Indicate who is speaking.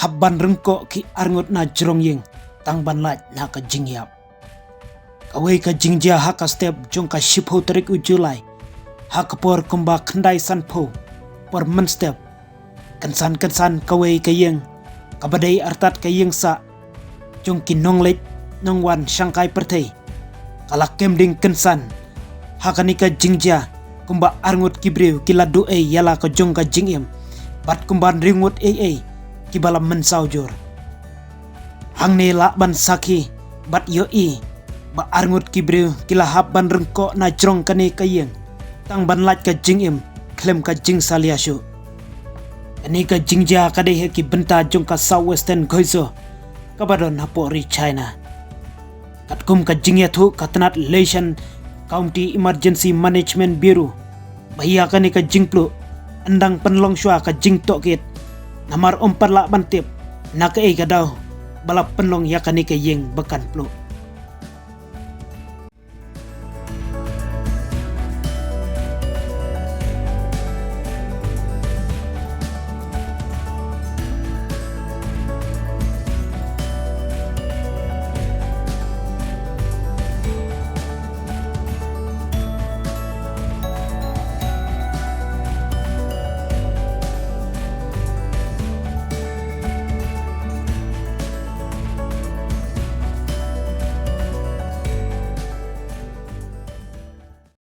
Speaker 1: habban rengko ki arngut na jrong ying tang ban laj na ka jingyap. Kawai ka jingjia haka step jong ka shipho tarik u Julai. Haka por kumba khandai sanpo por men step. Kensan kawai ka ying kabadai artat ka ying sa jong ki nonglet nongwan Shanghai pertai. Kalak kemding kensan haka nika jingjia kumba arngut kibriu kiladu yala ka jong ka jingim. Bat kumban ringut kibala mensaujur. Hang ne lakban saki bat yoi ba arngut kibriu kila habban rengko na jrong kane kayeng tang ban laj ka jingim klem ka jing saliashu. Kani ka jingja kadeh ki benta jong ka southwestern goizo kabadon hapori China. Katkum ka jingya thu katnat Leshan County Emergency Management Bureau bahia kani ka jingplu andang penlong shua ka jing tokit namar 4 lak bantip na ka gadaw balap penlong yakani ka yeng bekan plu.